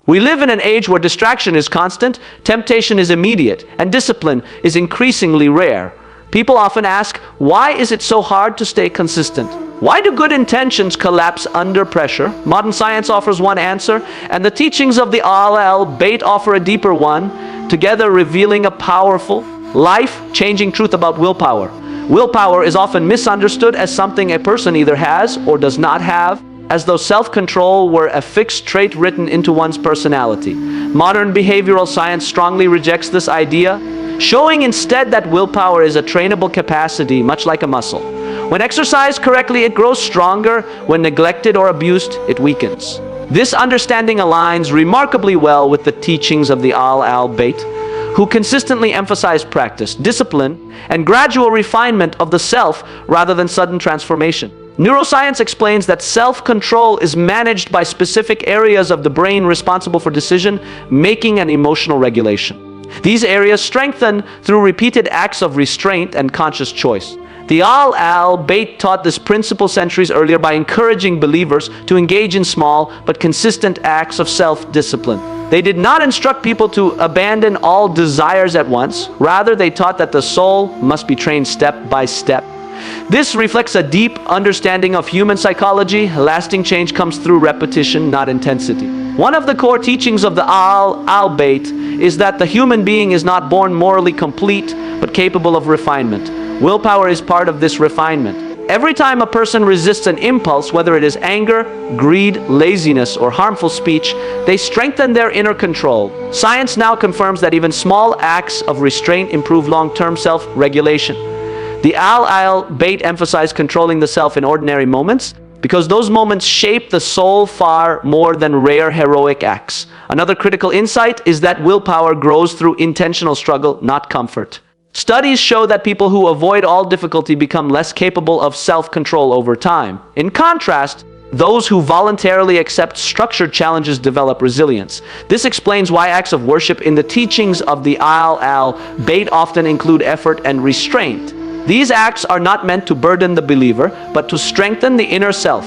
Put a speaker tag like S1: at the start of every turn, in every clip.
S1: We live in an age where distraction is constant, temptation is immediate, and discipline is increasingly rare. People often ask, why is it so hard to stay consistent? Why do good intentions collapse under pressure? Modern science offers one answer, and the teachings of the Bayt offer a deeper one, together revealing a powerful, life-changing truth about willpower. Willpower is often misunderstood as something a person either has or does not have, as though self-control were a fixed trait written into one's personality. Modern behavioral science strongly rejects this idea, showing instead that willpower is a trainable capacity, much like a muscle. When exercised correctly, it grows stronger. When neglected or abused, it weakens. This understanding aligns remarkably well with the teachings of the Bayt, who consistently emphasize practice, discipline, and gradual refinement of the self rather than sudden transformation. Neuroscience explains that self-control is managed by specific areas of the brain responsible for decision making and emotional regulation. These areas strengthen through repeated acts of restraint and conscious choice. The Bayt taught this principle centuries earlier by encouraging believers to engage in small but consistent acts of self-discipline. They did not instruct people to abandon all desires at once. Rather, they taught that the soul must be trained step by step. This reflects a deep understanding of human psychology. Lasting change comes through repetition, not intensity. One of the core teachings of the Bayt is that the human being is not born morally complete, but capable of refinement. Willpower is part of this refinement. Every time a person resists an impulse, whether it is anger, greed, laziness, or harmful speech, they strengthen their inner control. Science now confirms that even small acts of restraint improve long-term self-regulation. The Bayt emphasized controlling the self in ordinary moments, because those moments shape the soul far more than rare heroic acts. Another critical insight is that willpower grows through intentional struggle, not comfort. Studies show that people who avoid all difficulty become less capable of self-control over time. In contrast, those who voluntarily accept structured challenges develop resilience. This explains why acts of worship in the teachings of the Bayt often include effort and restraint. These acts are not meant to burden the believer, but to strengthen the inner self.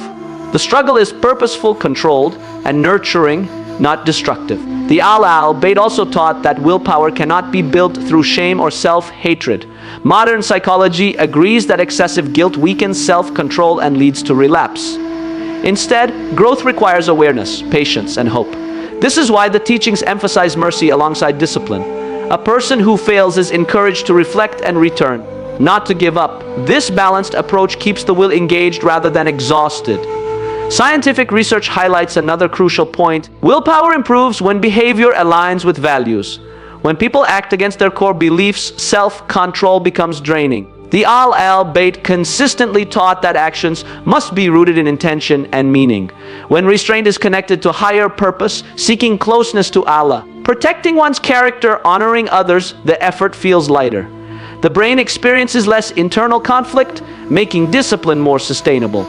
S1: The struggle is purposeful, controlled, and nurturing, not destructive. The Bayt also taught that willpower cannot be built through shame or self-hatred. Modern psychology agrees that excessive guilt weakens self-control and leads to relapse. Instead, growth requires awareness, patience, and hope. This is why the teachings emphasize mercy alongside discipline. A person who fails is encouraged to reflect and return, not to give up. This balanced approach keeps the will engaged rather than exhausted. Scientific research highlights another crucial point. Willpower improves when behavior aligns with values. When people act against their core beliefs, self-control becomes draining. The Bayt consistently taught that actions must be rooted in intention and meaning. When restraint is connected to higher purpose, seeking closeness to Allah, protecting one's character, honoring others, the effort feels lighter. The brain experiences less internal conflict, making discipline more sustainable.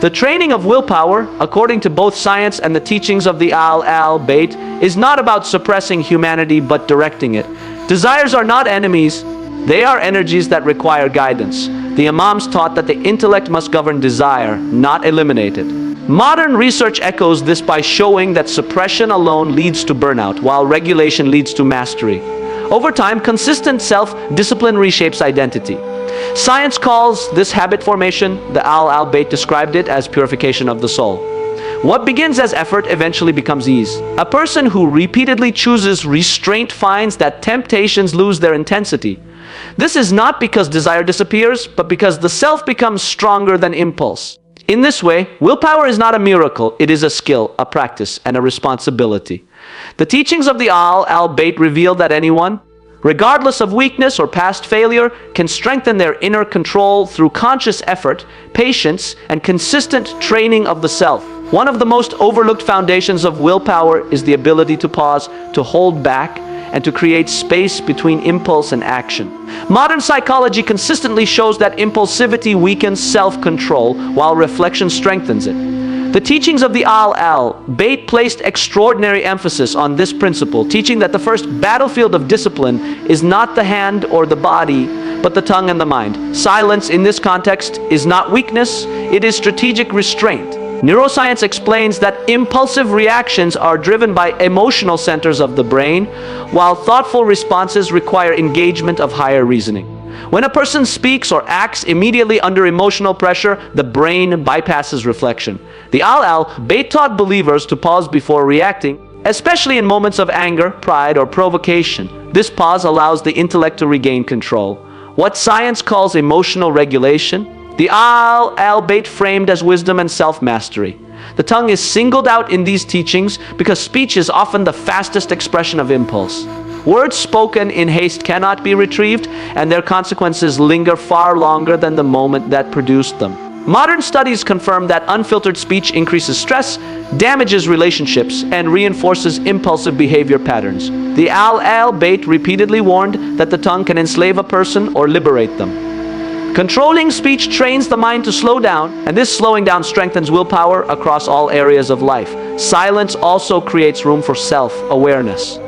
S1: The training of willpower, according to both science and the teachings of the Bayt, is not about suppressing humanity but directing it. Desires are not enemies, they are energies that require guidance. The Imams taught that the intellect must govern desire, not eliminate it. Modern research echoes this by showing that suppression alone leads to burnout, while regulation leads to mastery. Over time, consistent self-discipline reshapes identity. Science calls this habit formation. The Bayt described it as purification of the soul. What begins as effort eventually becomes ease. A person who repeatedly chooses restraint finds that temptations lose their intensity. This is not because desire disappears, but because the self becomes stronger than impulse. In this way, willpower is not a miracle, it is a skill, a practice, and a responsibility. The teachings of the Bayt reveal that anyone, regardless of weakness or past failure, can strengthen their inner control through conscious effort, patience, and consistent training of the self. One of the most overlooked foundations of willpower is the ability to pause, to hold back, and to create space between impulse and action. Modern psychology consistently shows that impulsivity weakens self-control, while reflection strengthens it. The teachings of the Bayt placed extraordinary emphasis on this principle, teaching that the first battlefield of discipline is not the hand or the body, but the tongue and the mind. Silence in this context is not weakness, it is strategic restraint. Neuroscience explains that impulsive reactions are driven by emotional centers of the brain, while thoughtful responses require engagement of higher reasoning. When a person speaks or acts immediately under emotional pressure, the brain bypasses reflection. The Bayt taught believers to pause before reacting, especially in moments of anger, pride, or provocation. This pause allows the intellect to regain control. What science calls emotional regulation, the Bayt framed as wisdom and self-mastery. The tongue is singled out in these teachings because speech is often the fastest expression of impulse. Words spoken in haste cannot be retrieved, and their consequences linger far longer than the moment that produced them. Modern studies confirm that unfiltered speech increases stress, damages relationships, and reinforces impulsive behavior patterns. The Bayt repeatedly warned that the tongue can enslave a person or liberate them. Controlling speech trains the mind to slow down, and this slowing down strengthens willpower across all areas of life. Silence also creates room for self-awareness.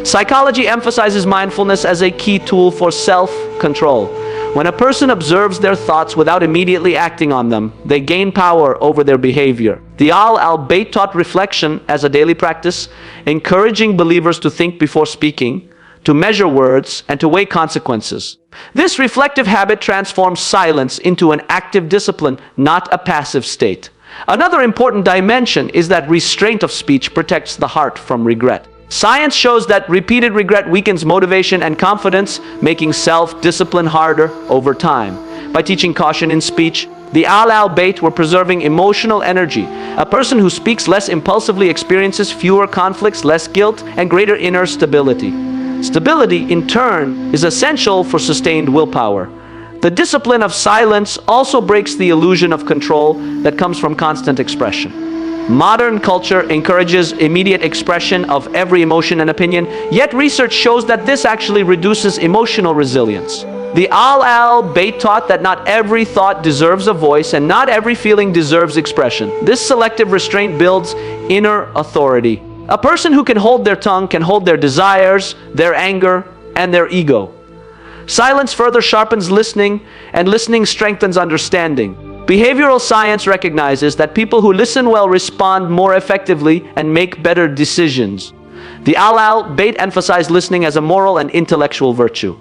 S1: Psychology emphasizes mindfulness as a key tool for self-control. When a person observes their thoughts without immediately acting on them, they gain power over their behavior. The Bayt taught reflection as a daily practice, encouraging believers to think before speaking, to measure words, and to weigh consequences. This reflective habit transforms silence into an active discipline, not a passive state. Another important dimension is that restraint of speech protects the heart from regret. Science shows that repeated regret weakens motivation and confidence, making self-discipline harder over time. By teaching caution in speech, the Bayt were preserving emotional energy. A person who speaks less impulsively experiences fewer conflicts, less guilt, and greater inner stability. Stability, in turn, is essential for sustained willpower. The discipline of silence also breaks the illusion of control that comes from constant expression. Modern culture encourages immediate expression of every emotion and opinion, yet research shows that this actually reduces emotional resilience. The Bayt taught that not every thought deserves a voice and not every feeling deserves expression. This selective restraint builds inner authority. A person who can hold their tongue can hold their desires, their anger, and their ego. Silence further sharpens listening, and listening strengthens understanding. Behavioral science recognizes that people who listen well respond more effectively and make better decisions. The Bayt emphasized listening as a moral and intellectual virtue.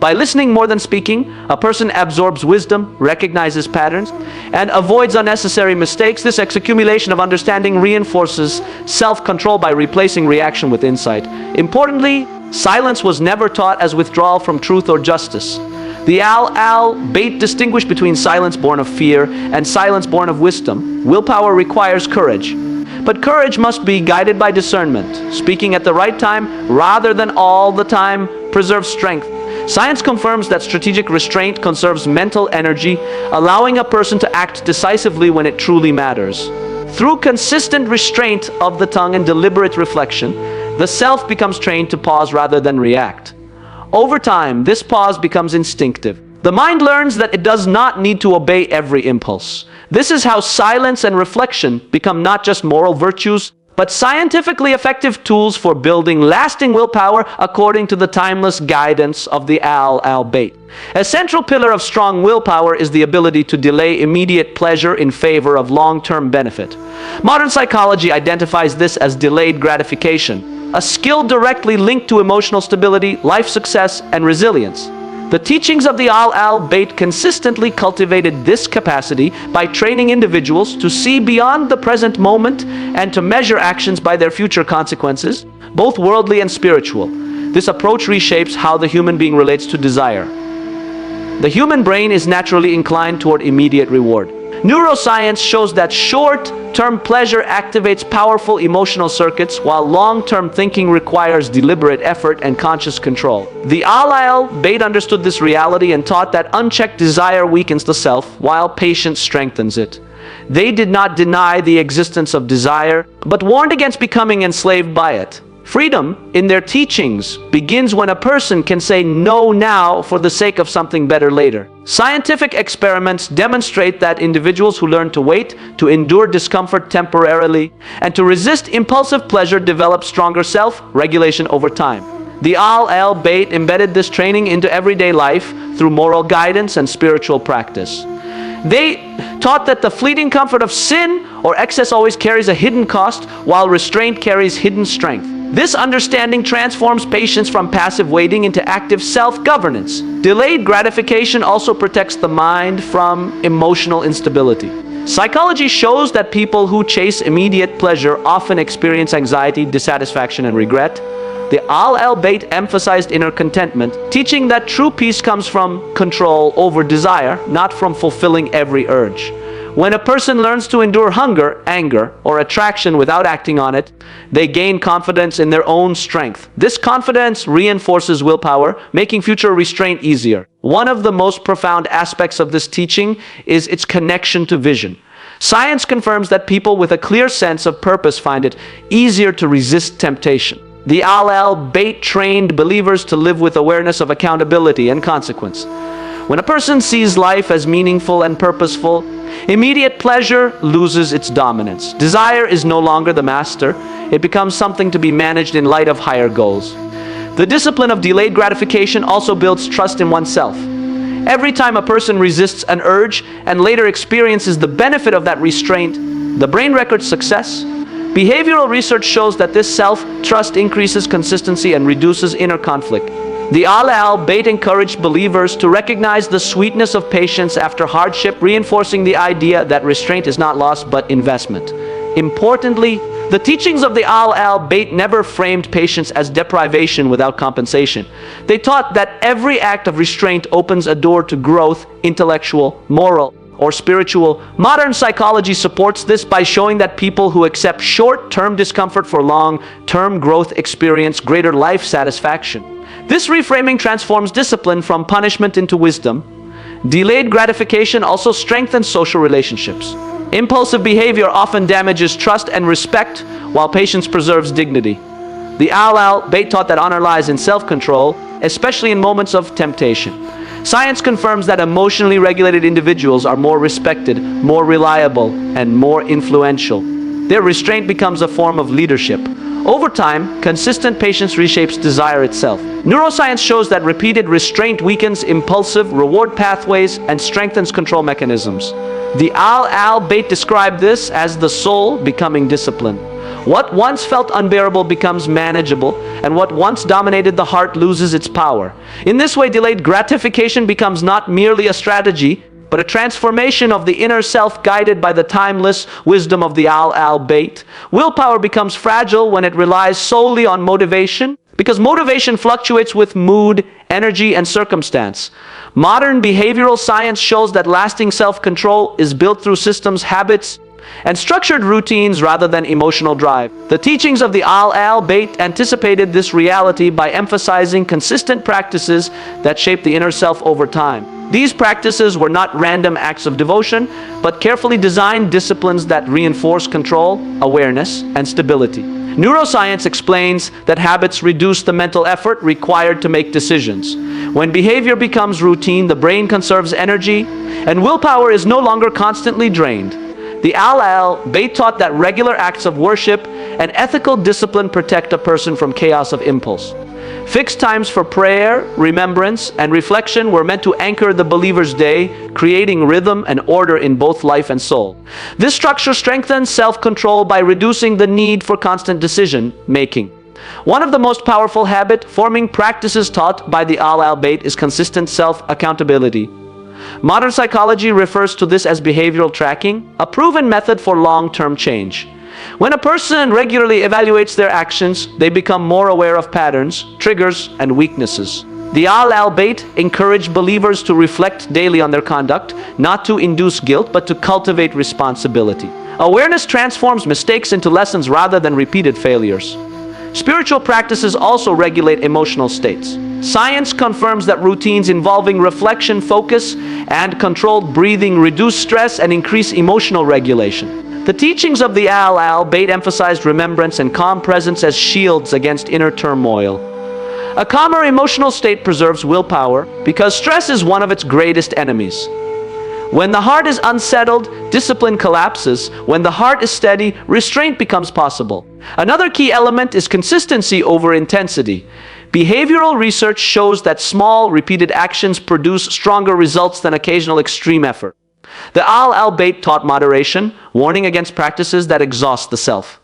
S1: By listening more than speaking, a person absorbs wisdom, recognizes patterns, and avoids unnecessary mistakes. This accumulation of understanding reinforces self-control by replacing reaction with insight. Importantly, silence was never taught as withdrawal from truth or justice. The Bayt distinguished between silence born of fear and silence born of wisdom. Willpower requires courage, but courage must be guided by discernment. Speaking at the right time rather than all the time preserves strength. Science confirms that strategic restraint conserves mental energy, allowing a person to act decisively when it truly matters. Through consistent restraint of the tongue and deliberate reflection, the self becomes trained to pause rather than react. Over time, this pause becomes instinctive. The mind learns that it does not need to obey every impulse. This is how silence and reflection become not just moral virtues, but scientifically effective tools for building lasting willpower according to the timeless guidance of the Bayt. A central pillar of strong willpower is the ability to delay immediate pleasure in favor of long-term benefit. Modern psychology identifies this as delayed gratification, a skill directly linked to emotional stability, life success, and resilience. The teachings of the Bayt consistently cultivated this capacity by training individuals to see beyond the present moment and to measure actions by their future consequences, both worldly and spiritual. This approach reshapes how the human being relates to desire. The human brain is naturally inclined toward immediate reward. Neuroscience shows that short-term pleasure activates powerful emotional circuits, while long-term thinking requires deliberate effort and conscious control. The Bayt understood this reality and taught that unchecked desire weakens the self, while patience strengthens it. They did not deny the existence of desire, but warned against becoming enslaved by it. Freedom, in their teachings, begins when a person can say no now for the sake of something better later. Scientific experiments demonstrate that individuals who learn to wait, to endure discomfort temporarily, and to resist impulsive pleasure develop stronger self-regulation over time. The Bayt embedded this training into everyday life through moral guidance and spiritual practice. They taught that the fleeting comfort of sin or excess always carries a hidden cost, while restraint carries hidden strength. This understanding transforms patience from passive waiting into active self-governance. Delayed gratification also protects the mind from emotional instability. Psychology shows that people who chase immediate pleasure often experience anxiety, dissatisfaction, and regret. The Bayt emphasized inner contentment, teaching that true peace comes from control over desire, not from fulfilling every urge. When a person learns to endure hunger, anger, or attraction without acting on it, they gain confidence in their own strength. This confidence reinforces willpower, making future restraint easier. One of the most profound aspects of this teaching is its connection to vision. Science confirms that people with a clear sense of purpose find it easier to resist temptation. The Bayt trained believers to live with awareness of accountability and consequence. When a person sees life as meaningful and purposeful, immediate pleasure loses its dominance. Desire is no longer the master. It becomes something to be managed in light of higher goals. The discipline of delayed gratification also builds trust in oneself. Every time a person resists an urge and later experiences the benefit of that restraint, the brain records success. Behavioral research shows that this self-trust increases consistency and reduces inner conflict. The Bayt encouraged believers to recognize the sweetness of patience after hardship, reinforcing the idea that restraint is not loss but investment. Importantly, the teachings of the Bayt never framed patience as deprivation without compensation. They taught that every act of restraint opens a door to growth, intellectual, moral, or spiritual. Modern psychology supports this by showing that people who accept short-term discomfort for long-term growth experience greater life satisfaction. This reframing transforms discipline from punishment into wisdom. Delayed gratification also strengthens social relationships. Impulsive behavior often damages trust and respect, while patience preserves dignity. The Bayt taught that honor lies in self-control, especially in moments of temptation. Science confirms that emotionally regulated individuals are more respected, more reliable, and more influential. Their restraint becomes a form of leadership. Over time, consistent patience reshapes desire itself. Neuroscience shows that repeated restraint weakens impulsive reward pathways and strengthens control mechanisms. The Bayt described this as the soul becoming disciplined. What once felt unbearable becomes manageable, and what once dominated the heart loses its power. In this way, delayed gratification becomes not merely a strategy, but a transformation of the inner self guided by the timeless wisdom of the Bayt. Willpower becomes fragile when it relies solely on motivation, because motivation fluctuates with mood, energy, and circumstance. Modern behavioral science shows that lasting self-control is built through systems, habits, and structured routines rather than emotional drive. The teachings of the Bayt anticipated this reality by emphasizing consistent practices that shape the inner self over time. These practices were not random acts of devotion, but carefully designed disciplines that reinforce control, awareness, and stability. Neuroscience explains that habits reduce the mental effort required to make decisions. When behavior becomes routine, the brain conserves energy, and willpower is no longer constantly drained. The Bayt taught that regular acts of worship and ethical discipline protect a person from chaos of impulse. Fixed times for prayer, remembrance, and reflection were meant to anchor the believer's day, creating rhythm and order in both life and soul. This structure strengthens self-control by reducing the need for constant decision-making. One of the most powerful habit-forming practices taught by the Bayt is consistent self-accountability. Modern psychology refers to this as behavioral tracking, a proven method for long-term change. When a person regularly evaluates their actions, they become more aware of patterns, triggers, and weaknesses. The Bayt encouraged believers to reflect daily on their conduct, not to induce guilt, but to cultivate responsibility. Awareness transforms mistakes into lessons rather than repeated failures. Spiritual practices also regulate emotional states. Science confirms that routines involving reflection, focus, and controlled breathing reduce stress and increase emotional regulation. The teachings of the Bayt emphasized remembrance and calm presence as shields against inner turmoil. A calmer emotional state preserves willpower because stress is one of its greatest enemies. When the heart is unsettled, discipline collapses. When the heart is steady, restraint becomes possible. Another key element is consistency over intensity. Behavioral research shows that small, repeated actions produce stronger results than occasional extreme effort. The Bayt taught moderation, warning against practices that exhaust the self.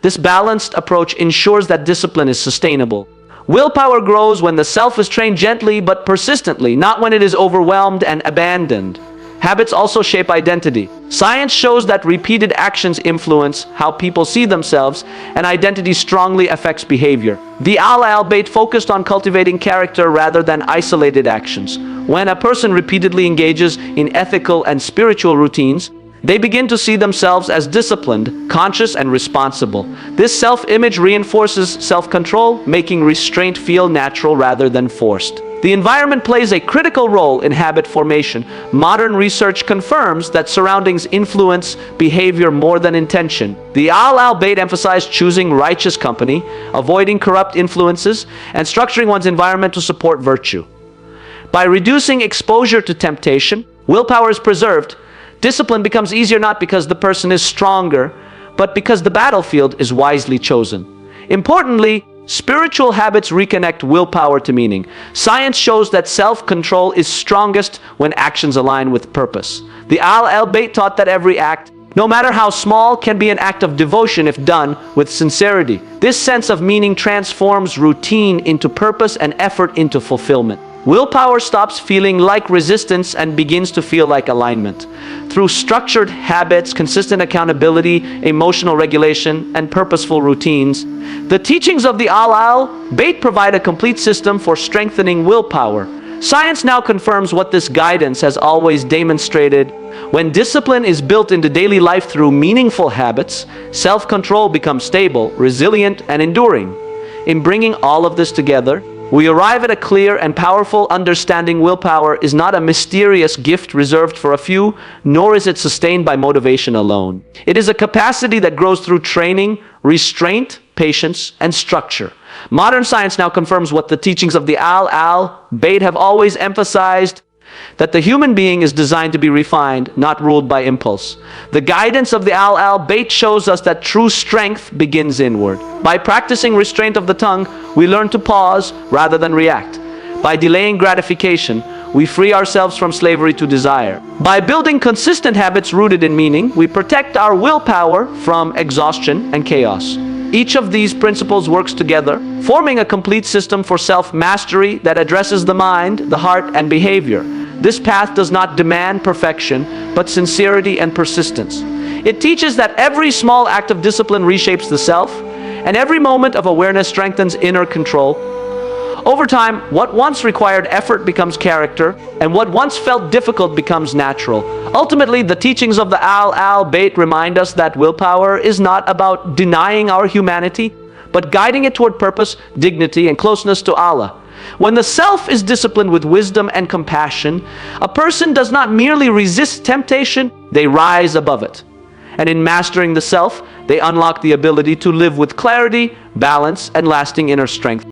S1: This balanced approach ensures that discipline is sustainable. Willpower grows when the self is trained gently but persistently, not when it is overwhelmed and abandoned. Habits also shape identity. Science shows that repeated actions influence how people see themselves, and identity strongly affects behavior. The Bayt focused on cultivating character rather than isolated actions. When a person repeatedly engages in ethical and spiritual routines, they begin to see themselves as disciplined, conscious, and responsible. This self-image reinforces self-control, making restraint feel natural rather than forced. The environment plays a critical role in habit formation. Modern research confirms that surroundings influence behavior more than intention. The Bayt emphasized choosing righteous company, avoiding corrupt influences, and structuring one's environment to support virtue. By reducing exposure to temptation, willpower is preserved. Discipline becomes easier not because the person is stronger, but because the battlefield is wisely chosen. Importantly, spiritual habits reconnect willpower to meaning. Science shows that self-control is strongest when actions align with purpose. The Bayt taught that every act, no matter how small, can be an act of devotion if done with sincerity. This sense of meaning transforms routine into purpose and effort into fulfillment. Willpower stops feeling like resistance and begins to feel like alignment. Through structured habits, consistent accountability, emotional regulation, and purposeful routines, the teachings of the Bayt provide a complete system for strengthening willpower. Science now confirms what this guidance has always demonstrated. When discipline is built into daily life through meaningful habits, self-control becomes stable, resilient, and enduring. In bringing all of this together, we arrive at a clear and powerful understanding. Willpower is not a mysterious gift reserved for a few, nor is it sustained by motivation alone. It is a capacity that grows through training, restraint, patience, and structure. Modern science now confirms what the teachings of the Bayt have always emphasized, that the human being is designed to be refined, not ruled by impulse. The guidance of the Bayt shows us that true strength begins inward. By practicing restraint of the tongue, we learn to pause rather than react. By delaying gratification, we free ourselves from slavery to desire. By building consistent habits rooted in meaning, we protect our willpower from exhaustion and chaos. Each of these principles works together, forming a complete system for self-mastery that addresses the mind, the heart, and behavior. This path does not demand perfection, but sincerity and persistence. It teaches that every small act of discipline reshapes the self, and every moment of awareness strengthens inner control. Over time, what once required effort becomes character, and what once felt difficult becomes natural. Ultimately, the teachings of the Bayt remind us that willpower is not about denying our humanity, but guiding it toward purpose, dignity, and closeness to Allah. When the self is disciplined with wisdom and compassion, a person does not merely resist temptation, they rise above it. And in mastering the self, they unlock the ability to live with clarity, balance, and lasting inner strength.